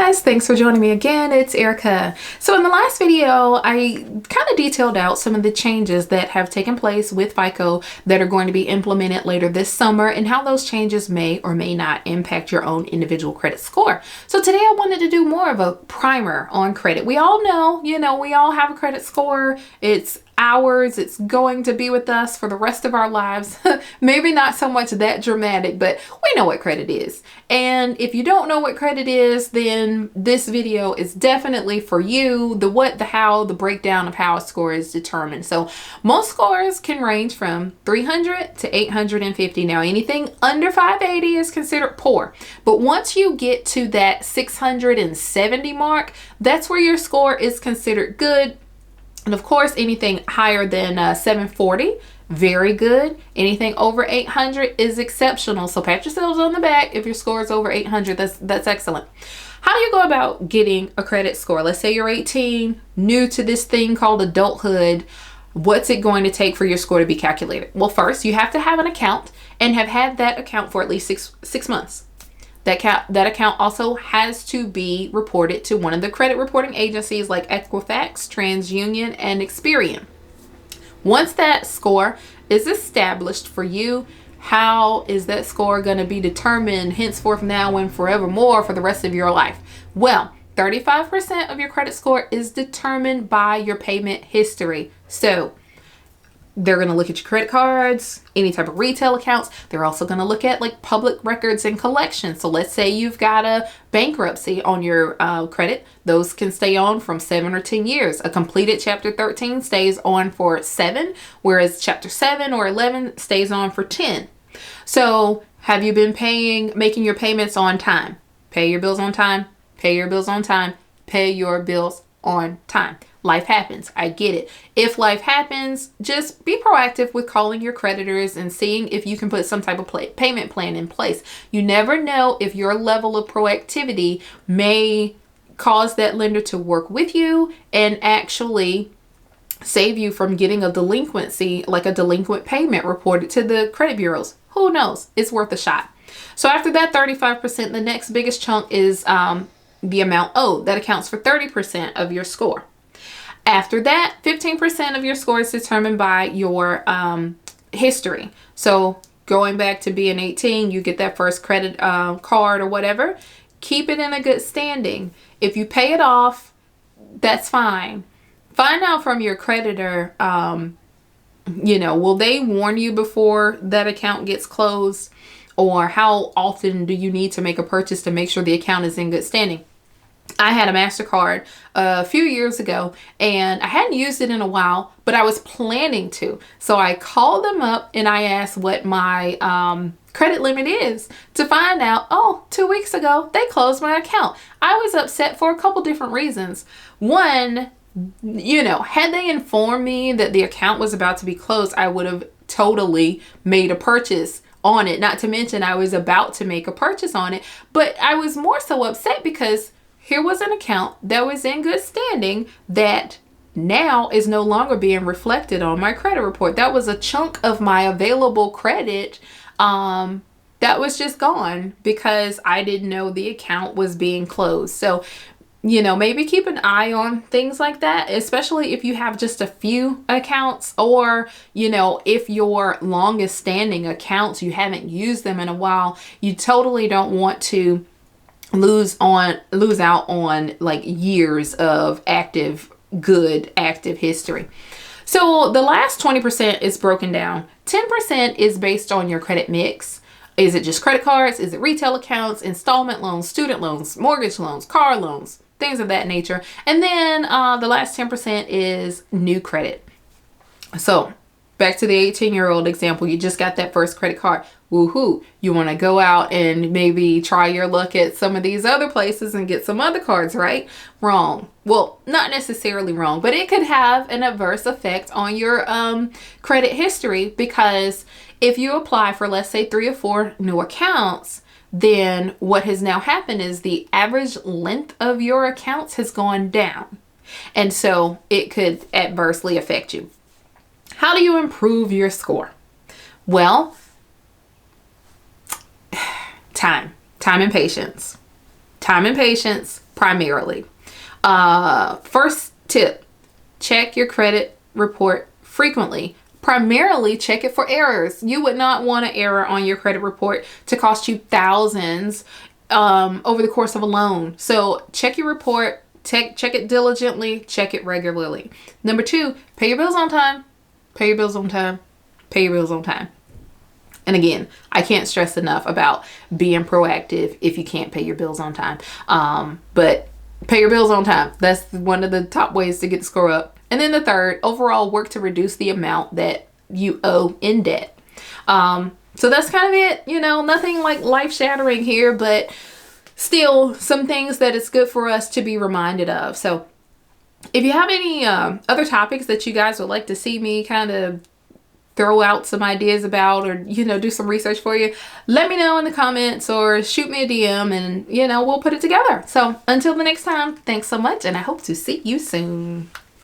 guys, thanks for joining me again. It's Erica. So in the last video, I kind of detailed out some of the changes that have taken place with FICO that are going to be implemented later this summer and how those changes may or may not impact your own individual credit score. So today I wanted to do more of a primer on credit. We all know, we all have a credit score. It's ours. It's going to be with us for the rest of our lives. Maybe not so much that dramatic, but we know what credit is. And if you don't know what credit is, then this video is definitely for you. The what, the how, the breakdown of how a score is determined. So most scores can range from 300 to 850. Now anything under 580 is considered poor. But once you get to that 670 mark, that's where your score is considered good. And of course, anything higher than 740, very good. Anything over 800 is exceptional. So pat yourselves on the back if your score is over 800. That's excellent. How do you go about getting a credit score? Let's say you're 18, new to this thing called adulthood. What's it going to take for your score to be calculated? Well, first, you have to have an account and have had that account for at least six months. That account also has to be reported to one of the credit reporting agencies like Equifax, TransUnion, and Experian. Once that score is established for you, how is that score going to be determined henceforth, now, and forevermore for the rest of your life? Well, 35% of your credit score is determined by your payment history. So they're going to look at your credit cards, any type of retail accounts. They're also going to look at like public records and collections. So let's say you've got a bankruptcy on your credit. Those can stay on from 7 or 10 years. A completed Chapter 13 stays on for 7, whereas Chapter 7 or 11 stays on for 10. So have you been making your payments on time? Pay your bills on time. Pay your bills on time. Pay your bills on time. Life happens. I get it. If life happens, just be proactive with calling your creditors and seeing if you can put some type of payment plan in place. You never know if your level of proactivity may cause that lender to work with you and actually save you from getting a delinquency, like a delinquent payment reported to the credit bureaus. Who knows? It's worth a shot. So after that 35%, the next biggest chunk is the amount owed. That accounts for 30% of your score. After that, 15% of your score is determined by your history. So going back to being 18, you get that first credit card or whatever. Keep it in a good standing. If you pay it off, that's fine. Find out from your creditor, will they warn you before that account gets closed? Or how often do you need to make a purchase to make sure the account is in good standing? I had a MasterCard a few years ago and I hadn't used it in a while, but I was planning to. So I called them up and I asked what my credit limit is to find out, 2 weeks ago, they closed my account. I was upset for a couple different reasons. One, had they informed me that the account was about to be closed, I would have totally made a purchase on it. Not to mention I was about to make a purchase on it, but I was more so upset because here was an account that was in good standing that now is no longer being reflected on my credit report. That was a chunk of my available credit that was just gone because I didn't know the account was being closed. So, maybe keep an eye on things like that, especially if you have just a few accounts or, if your longest standing accounts, you haven't used them in a while, you totally don't want to lose out on like years of active history. So the last 20% is broken down. 10% is based on your credit mix. Is it just credit cards? Is it retail accounts, installment loans, student loans, mortgage loans, car loans, things of that nature? And then the last 10% is new credit. So back to the 18-year-old example, you just got that first credit card. Woohoo. You want to go out and maybe try your luck at some of these other places and get some other cards, right? Wrong. Well, not necessarily wrong, but it could have an adverse effect on your credit history because if you apply for, let's say, 3 or 4 new accounts, then what has now happened is the average length of your accounts has gone down. And so it could adversely affect you. How do you improve your score? Well, time and patience. Time and patience primarily. First tip, check your credit report frequently. Primarily check it for errors. You would not want an error on your credit report to cost you thousands over the course of a loan. So check your report, check it diligently, check it regularly. Number 2, pay your bills on time. Pay your bills on time. Pay your bills on time. And again, I can't stress enough about being proactive if you can't pay your bills on time. But pay your bills on time. That's one of the top ways to get the score up. And then the third, overall, work to reduce the amount that you owe in debt. So that's kind of it. You know, nothing like life shattering here, but still some things that it's good for us to be reminded of. So if you have any other topics that you guys would like to see me kind of throw out some ideas about, or, you know, do some research for you, let me know in the comments or shoot me a DM and, you know, we'll put it together. So until the next time, thanks so much, and I hope to see you soon.